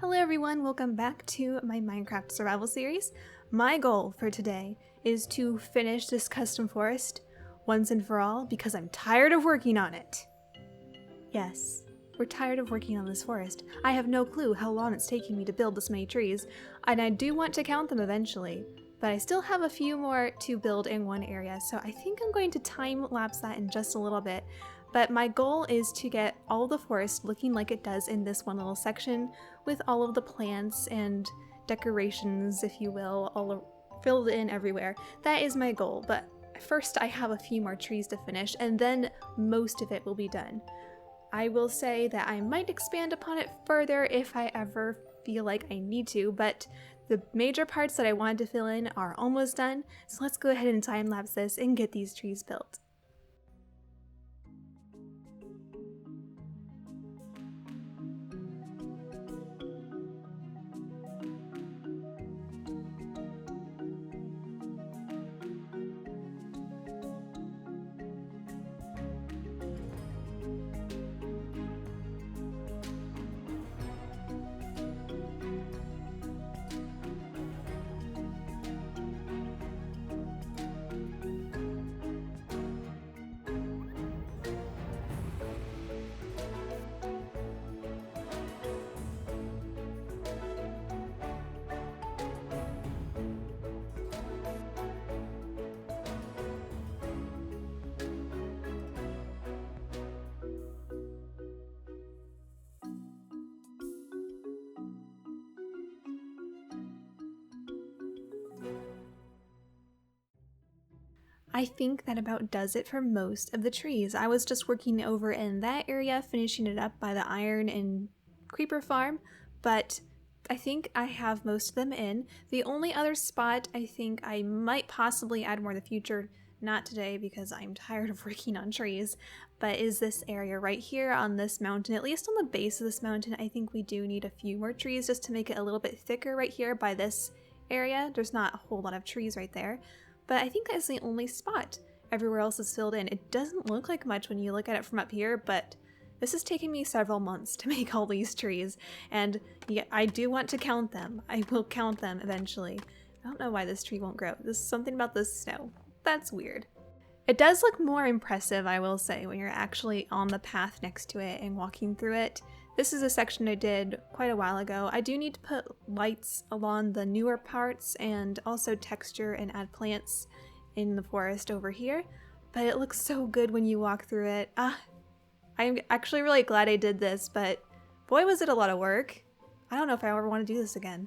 Hello everyone, welcome back to my Minecraft survival series. My goal for today is to finish this custom forest once and for all because I'm tired of working on it. Yes, we're tired of working on this forest. I have no clue how long it's taking me to build this many trees, and I do want to count them eventually, but I still have a few more to build in one area, so I think I'm going to time-lapse that in just a little bit. But my goal is to get all the forest looking like it does in this one little section with all of the plants and decorations, if you will, all filled in everywhere. That is my goal, but first I have a few more trees to finish and then most of it will be done. I will say that I might expand upon it further if I ever feel like I need to, but the major parts that I wanted to fill in are almost done, so let's go ahead and time-lapse this and get these trees built. I think that about does it for most of the trees. I was just working over in that area, finishing it up by the iron and creeper farm, but I think I have most of them in. The only other spot I think I might possibly add more in the future, not today because I'm tired of working on trees, but is this area right here on this mountain. At least on the base of this mountain, I think we do need a few more trees just to make it a little bit thicker right here by this area. There's not a whole lot of trees right there. But I think that's the only spot. Everywhere else is filled in. It doesn't look like much when you look at it from up here, but this has taken me several months to make all these trees, and yeah, I do want to count them. I will count them eventually. I don't know why this tree won't grow. There's something about this snow. That's weird. It does look more impressive, I will say, when you're actually on the path next to it and walking through it. This is a section I did quite a while ago. I do need to put lights along the newer parts and also texture and add plants in the forest over here, but it looks so good when you walk through it. I'm actually really glad I did this, but boy was it a lot of work. I don't know if I ever want to do this again.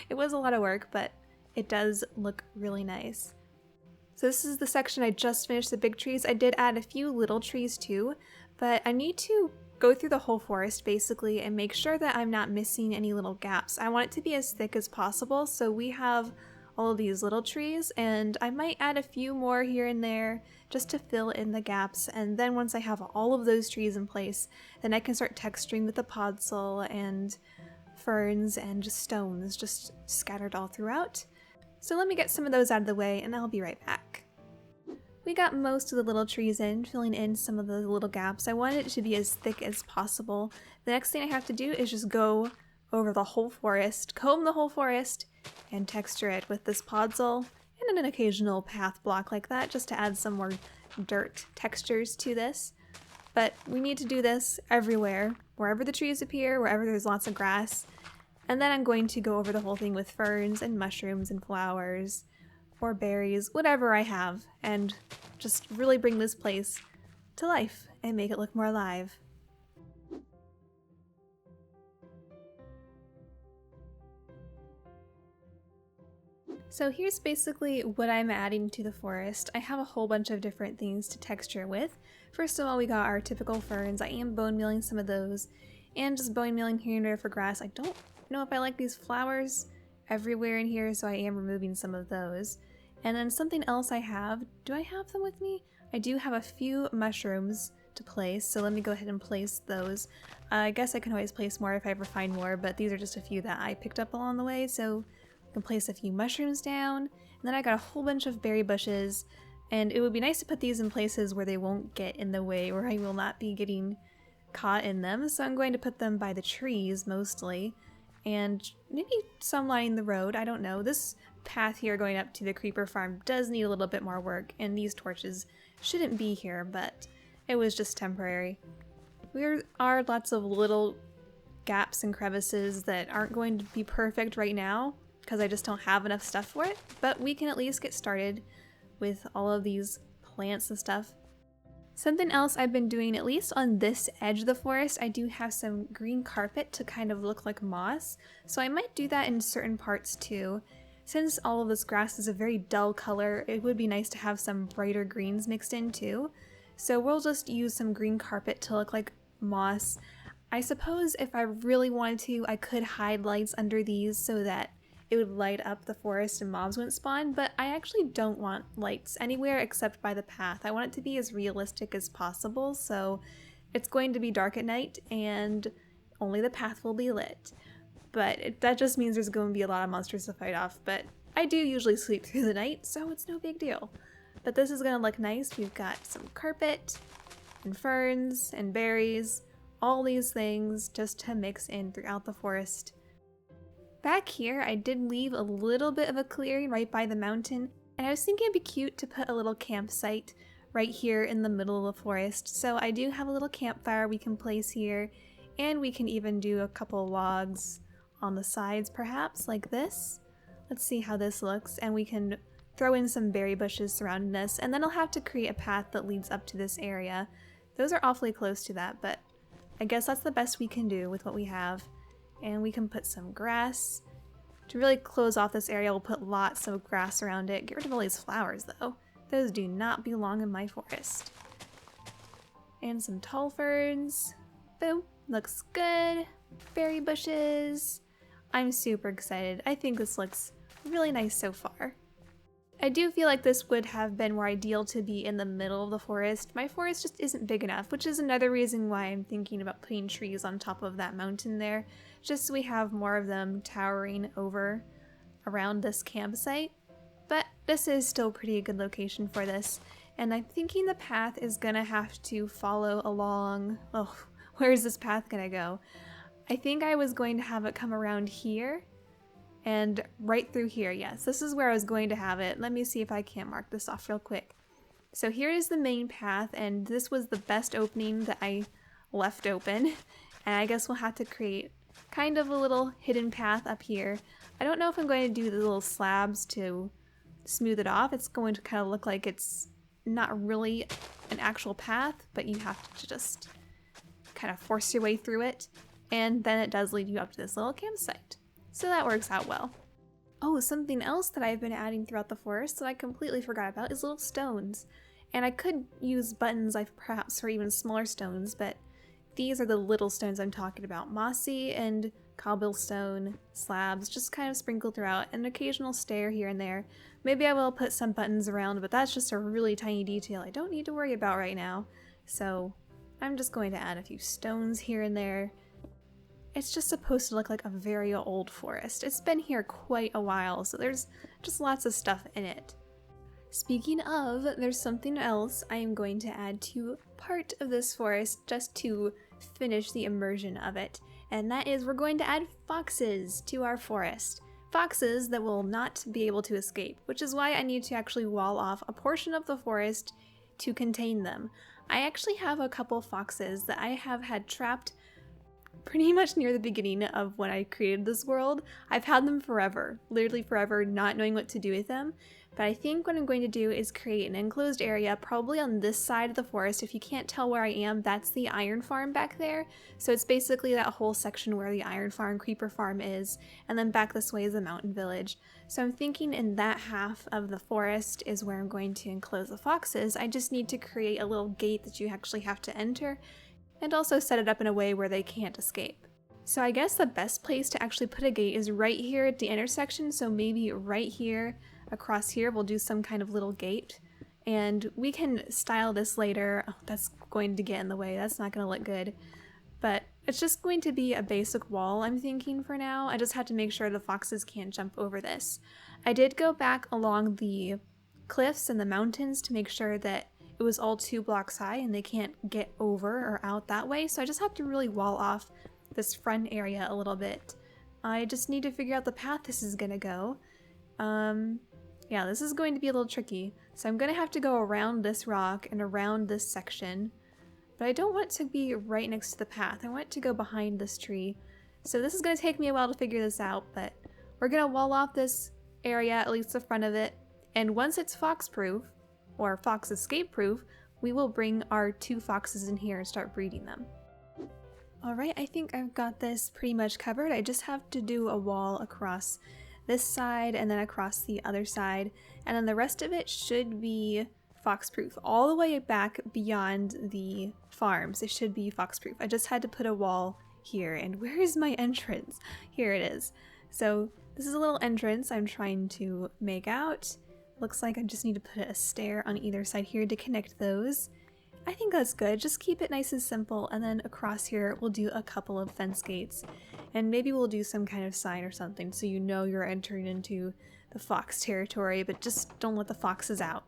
It was a lot of work, but it does look really nice. So this is the section I just finished, the big trees. I did add a few little trees too, but I need to go through the whole forest basically and make sure that I'm not missing any little gaps. I want it to be as thick as possible, so we have all of these little trees, and I might add a few more here and there just to fill in the gaps, and then once I have all of those trees in place, then I can start texturing with the podzol and ferns and just stones just scattered all throughout. So let me get some of those out of the way and I'll be right back. We got most of the little trees in, filling in some of the little gaps. I wanted it to be as thick as possible. The next thing I have to do is just go over the whole forest, comb the whole forest, and texture it with this podzol and an occasional path block like that just to add some more dirt textures to this. But we need to do this everywhere, wherever the trees appear, wherever there's lots of grass. And then I'm going to go over the whole thing with ferns and mushrooms and flowers, or berries, whatever I have, and just really bring this place to life and make it look more alive. So here's basically what I'm adding to the forest. I have a whole bunch of different things to texture with. First of all, we got our typical ferns. I am bone mealing some of those, and just bone mealing here and there for grass. I don't know if I like these flowers everywhere in here, so I am removing some of those. And then something else I have, do I have them with me? I do have a few mushrooms to place, so let me go ahead and place those. I guess I can always place more if I ever find more, but these are just a few that I picked up along the way, so I can place a few mushrooms down. And then I got a whole bunch of berry bushes, and it would be nice to put these in places where they won't get in the way, where I will not be getting caught in them, so I'm going to put them by the trees mostly. and maybe some lining the road, I don't know. This path here going up to the creeper farm does need a little bit more work, and these torches shouldn't be here, but it was just temporary. There are lots of little gaps and crevices that aren't going to be perfect right now because I just don't have enough stuff for it, but we can at least get started with all of these plants and stuff. Something else I've been doing, at least on this edge of the forest, I do have some green carpet to kind of look like moss, so I might do that in certain parts too. Since all of this grass is a very dull color, it would be nice to have some brighter greens mixed in too. So we'll just use some green carpet to look like moss. I suppose if I really wanted to, I could hide lights under these so that it would light up the forest and mobs wouldn't spawn, but I actually don't want lights anywhere except by the path. I want it to be as realistic as possible, so it's going to be dark at night and only the path will be lit. But that just means there's going to be a lot of monsters to fight off, but I do usually sleep through the night, so it's no big deal. But this is going to look nice. We've got some carpet and ferns and berries, all these things just to mix in throughout the forest. Back here, I did leave a little bit of a clearing right by the mountain, and I was thinking it'd be cute to put a little campsite right here in the middle of the forest. So I do have a little campfire we can place here, and we can even do a couple logs on the sides perhaps, like this. Let's see how this looks, and we can throw in some berry bushes surrounding this, and then I'll have to create a path that leads up to this area. Those are awfully close to that, but I guess that's the best we can do with what we have. And we can put some grass. To really close off this area, we'll put lots of grass around it. Get rid of all these flowers though. Those do not belong in my forest. And some tall ferns. Boom, looks good. Berry bushes. I'm super excited. I think this looks really nice so far. I do feel like this would have been more ideal to be in the middle of the forest. My forest just isn't big enough, which is another reason why I'm thinking about putting trees on top of that mountain there, just so we have more of them towering over around this campsite. But this is still pretty good location for this, and I'm thinking the path is gonna have to follow along. Oh, where is this path gonna go? I think I was going to have it come around here and right through here. Yes, this is where I was going to have it. Let me see if I can't mark this off real quick. So here is the main path, and this was the best opening that I left open. And I guess we'll have to create kind of a little hidden path up here. I don't know if I'm going to do the little slabs to smooth it off. It's going to kind of look like it's not really an actual path, but you have to just kind of force your way through it. And then it does lead you up to this little campsite. So that works out well. Oh, something else that I've been adding throughout the forest that I completely forgot about is little stones. And I could use buttons perhaps for even smaller stones, but these are the little stones I'm talking about. Mossy and cobblestone slabs just kind of sprinkled throughout, an occasional stair here and there. Maybe I will put some buttons around, but that's just a really tiny detail I don't need to worry about right now. So I'm just going to add a few stones here and there. It's just supposed to look like a very old forest. It's been here quite a while, so there's just lots of stuff in it. Speaking of, there's something else I am going to add to part of this forest just to finish the immersion of it, and that is we're going to add foxes to our forest. Foxes that will not be able to escape, which is why I need to actually wall off a portion of the forest to contain them. I actually have a couple foxes that I have had trapped pretty much near the beginning of when I created this world. I've had them forever, literally forever, not knowing what to do with them. But I think what I'm going to do is create an enclosed area, probably on this side of the forest. If you can't tell where I am, that's the iron farm back there. So it's basically that whole section where the iron farm, creeper farm is, and then back this way is the mountain village. So I'm thinking in that half of the forest is where I'm going to enclose the foxes. I just need to create a little gate that you actually have to enter, and also set it up in a way where they can't escape. So I guess the best place to actually put a gate is right here at the intersection, so maybe right here, across here, we'll do some kind of little gate. And we can style this later. Oh, that's going to get in the way, that's not going to look good. But it's just going to be a basic wall, I'm thinking, for now. I just have to make sure the foxes can't jump over this. I did go back along the cliffs and the mountains to make sure that it was all 2 blocks high and they can't get over or out that way, so I just have to really wall off this front area a little bit. I just need to figure out the path this is gonna go. Yeah, this is going to be a little tricky. So I'm gonna have to go around this rock and around this section. But I don't want to be right next to the path. I want to go behind this tree. So this is gonna take me a while to figure this out, but we're gonna wall off this area, at least the front of it. And once it's fox-proof, or fox escape-proof, we will bring our 2 foxes in here and start breeding them. Alright, I think I've got this pretty much covered. I just have to do a wall across this side and then across the other side, and then the rest of it should be fox-proof. All the way back beyond the farms, it should be fox-proof. I just had to put a wall here, and where is my entrance? Here it is. So this is a little entrance I'm trying to make out. Looks like I just need to put a stair on either side here to connect those. I think that's good. Just keep it nice and simple, and then across here we'll do a couple of fence gates, and maybe we'll do some kind of sign or something so you know you're entering into the fox territory, but just don't let the foxes out.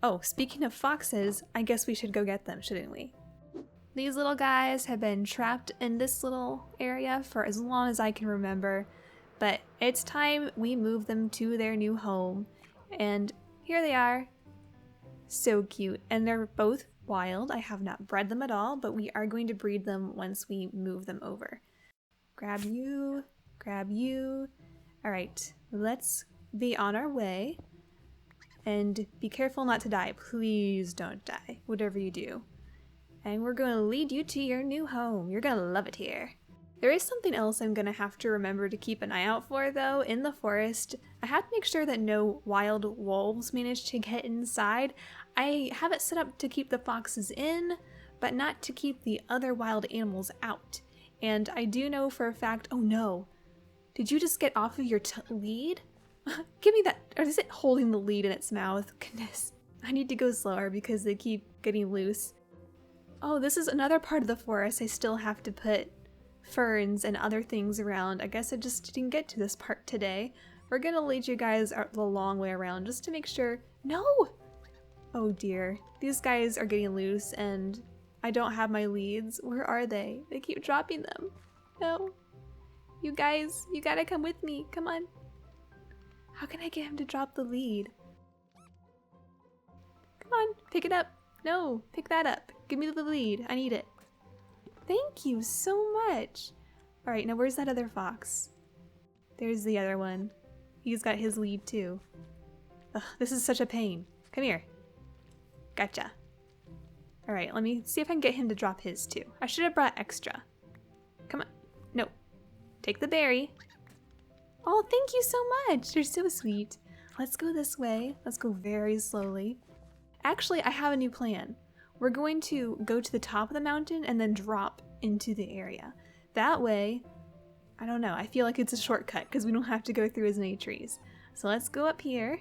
Oh, speaking of foxes, I guess we should go get them, shouldn't we? These little guys have been trapped in this little area for as long as I can remember, but it's time we move them to their new home, and here they are. So cute, and they're both wild. I have not bred them at all, but we are going to breed them once we move them over. Grab you, grab you. All right, let's be on our way, and be careful not to die. Please don't die, whatever you do. And we're going to lead you to your new home. You're going to love it here. There is something else I'm going to have to remember to keep an eye out for, though. In the forest, I have to make sure that no wild wolves manage to get inside. I have it set up to keep the foxes in, but not to keep the other wild animals out. And I do know for a fact— oh no, did you just get off of your lead? Give me that— or is it holding the lead in its mouth? Goodness, I need to go slower because they keep getting loose. Oh, this is another part of the forest I still have to put ferns and other things around. I guess I just didn't get to this part today. We're gonna lead you guys the long way around just to make sure— no! Oh dear, these guys are getting loose and I don't have my leads. Where are they? They keep dropping them. No. You guys, you gotta come with me. Come on. How can I get him to drop the lead? Come on, pick it up. No, pick that up. Give me the lead. I need it. Thank you so much. All right, now where's that other fox? There's the other one. He's got his lead too. Ugh, this is such a pain. Come here. Gotcha. All right, let me see if I can get him to drop his too. I should have brought extra. Come on. No. Take the berry. Oh, thank you so much. You're so sweet. Let's go this way. Let's go very slowly. Actually, I have a new plan. We're going to go to the top of the mountain and then drop into the area. That way, I don't know, I feel like it's a shortcut because we don't have to go through as many trees. So let's go up here.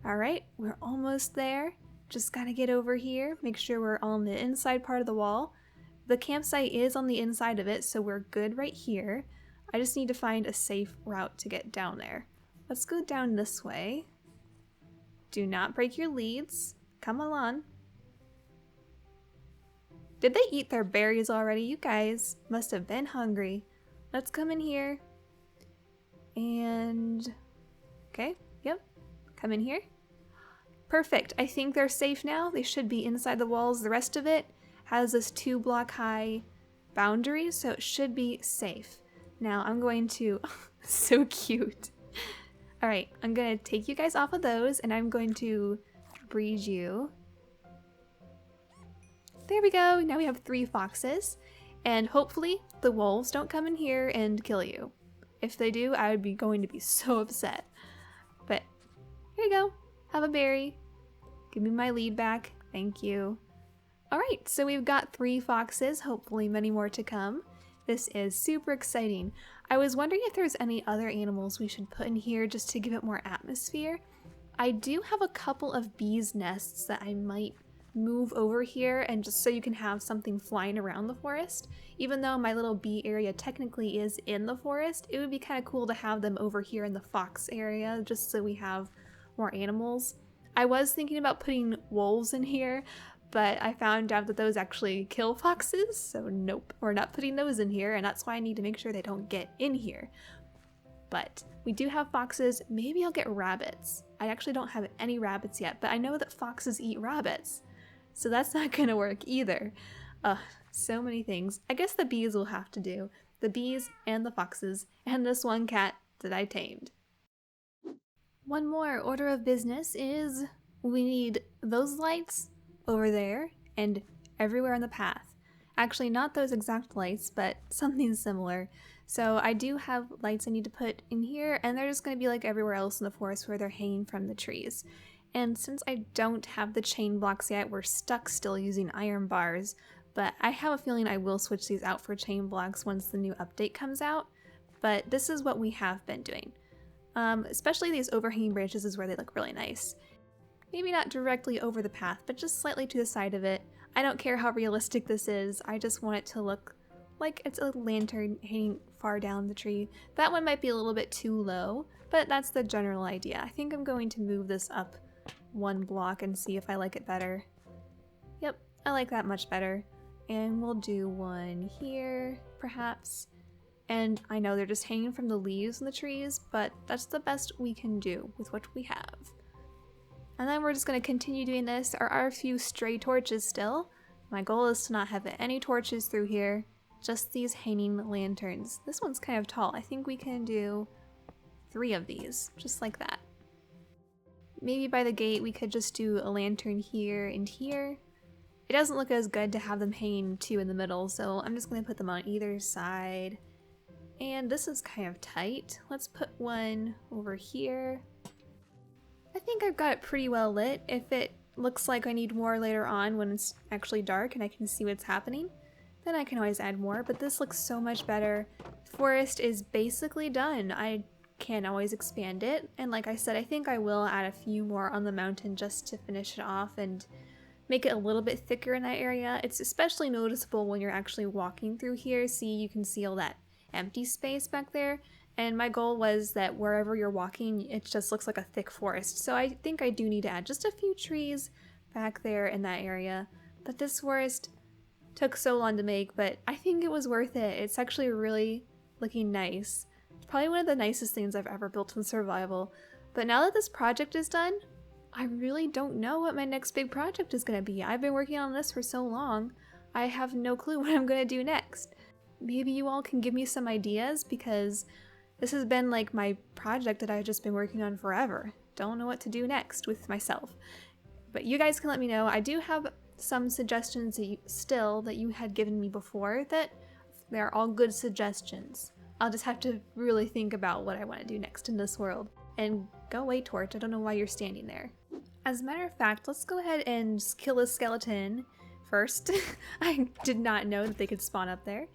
All right, we're almost there. Just gotta get over here, make sure we're on the inside part of the wall. The campsite is on the inside of it, so we're good right here. I just need to find a safe route to get down there. Let's go down this way. Do not break your leads. Come along. Did they eat their berries already? You guys must have been hungry. Let's come in here. And okay, yep, come in here. Perfect. I think they're safe now. They should be inside the walls. The rest of it has this 2-block high boundary, so it should be safe. Now I'm going to— so cute. All right, I'm gonna take you guys off of those and I'm going to breed you. There we go. Now we have 3 foxes, and hopefully the wolves don't come in here and kill you. If they do, I would be going to be so upset. But here you go. Have a berry. Give me my lead back. Thank you. All right, so we've got 3 foxes, hopefully many more to come. This is super exciting. I was wondering if there's any other animals we should put in here just to give it more atmosphere. I do have a couple of bees' nests that I might move over here, and just so you can have something flying around the forest. Even though my little bee area technically is in the forest, it would be kind of cool to have them over here in the fox area just so we have more animals. I was thinking about putting wolves in here, but I found out that those actually kill foxes, so nope, we're not putting those in here, and that's why I need to make sure they don't get in here. But we do have foxes. Maybe I'll get rabbits. I actually don't have any rabbits yet, but I know that foxes eat rabbits, so that's not gonna work either. So many things. I guess the bees will have to do. The bees and the foxes and this one cat that I tamed. One more order of business is we need those lights over there and everywhere on the path. Actually, not those exact lights, but something similar. So I do have lights I need to put in here, and they're just going to be like everywhere else in the forest where they're hanging from the trees. And since I don't have the chain blocks yet, we're stuck still using iron bars, but I have a feeling I will switch these out for chain blocks once the new update comes out. But this is what we have been doing. Especially these overhanging branches is where they look really nice. Maybe not directly over the path, but just slightly to the side of it. I don't care how realistic this is, I just want it to look like it's a lantern hanging far down the tree. That one might be a little bit too low, but that's the general idea. I think I'm going to move this up one block and see if I like it better. Yep, I like that much better. And we'll do one here, perhaps. And I know they're just hanging from the leaves in the trees, but that's the best we can do with what we have. And then we're just going to continue doing this. There are a few stray torches still. My goal is to not have any torches through here, just these hanging lanterns. This one's kind of tall. I think we can do 3 of these, just like that. Maybe by the gate we could just do a lantern here and here. It doesn't look as good to have them hanging 2 in the middle, so I'm just going to put them on either side. And this is kind of tight. Let's put one over here. I think I've got it pretty well lit. If it looks like I need more later on when it's actually dark and I can see what's happening, then I can always add more, but this looks so much better. The forest is basically done. I can always expand it, and like I said, I think I will add a few more on the mountain just to finish it off and make it a little bit thicker in that area. It's especially noticeable when you're actually walking through here. See, you can see all that empty space back there, and my goal was that wherever you're walking it just looks like a thick forest, so I think I do need to add just a few trees back there in that area. But this forest took so long to make, but I think it was worth it. It's actually really looking nice. It's probably one of the nicest things I've ever built in survival. But now that this project is done, I really don't know what my next big project is going to be. I've been working on this for so long, I have no clue what I'm going to do next. Maybe you all can give me some ideas, because this has been like my project that I've just been working on forever. Don't know what to do next with myself. But you guys can let me know. I do have some suggestions that you had given me before, that they're all good suggestions. I'll just have to really think about what I want to do next in this world. And go away, Torch. I don't know why you're standing there. As a matter of fact, let's go ahead and kill a skeleton first. I did not know that they could spawn up there.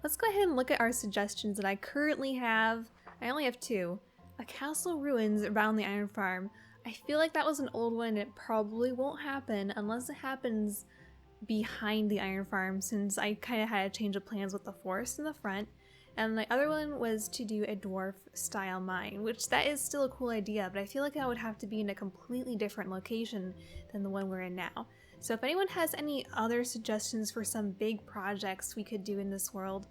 Let's go ahead and look at our suggestions that I currently have. I only have 2. A castle ruins around the iron farm. I feel like that was an old one and it probably won't happen unless it happens behind the iron farm, since I kind of had a change of plans with the forest in the front. And the other one was to do a dwarf style mine, which that is still a cool idea, but I feel like that would have to be in a completely different location than the one we're in now. So if anyone has any other suggestions for some big projects we could do in this world,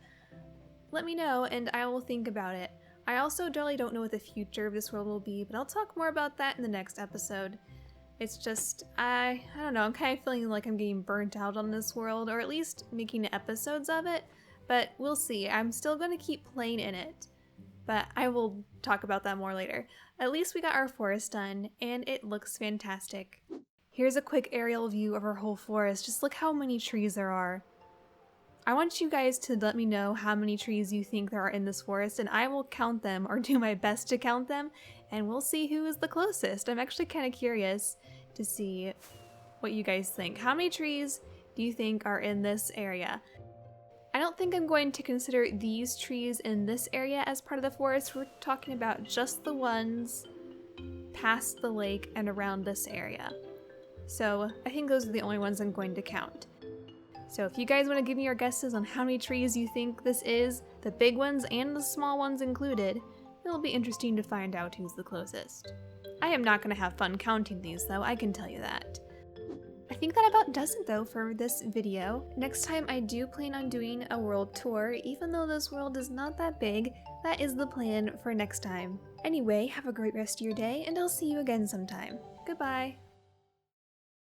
let me know and I will think about it. I also really don't know what the future of this world will be, but I'll talk more about that in the next episode. It's just, I don't know, I'm kind of feeling like I'm getting burnt out on this world, or at least making episodes of it, but we'll see. I'm still going to keep playing in it, but I will talk about that more later. At least we got our forest done, and it looks fantastic. Here's a quick aerial view of our whole forest. Just look how many trees there are. I want you guys to let me know how many trees you think there are in this forest, and I will count them, or do my best to count them, and we'll see who is the closest. I'm actually kind of curious to see what you guys think. How many trees do you think are in this area? I don't think I'm going to consider these trees in this area as part of the forest. We're talking about just the ones past the lake and around this area. So I think those are the only ones I'm going to count. So if you guys want to give me your guesses on how many trees you think this is, the big ones and the small ones included, it'll be interesting to find out who's the closest. I am not going to have fun counting these though, I can tell you that. I think that about does it though for this video. Next time I do plan on doing a world tour, even though this world is not that big. That is the plan for next time. Anyway, have a great rest of your day, and I'll see you again sometime. Goodbye!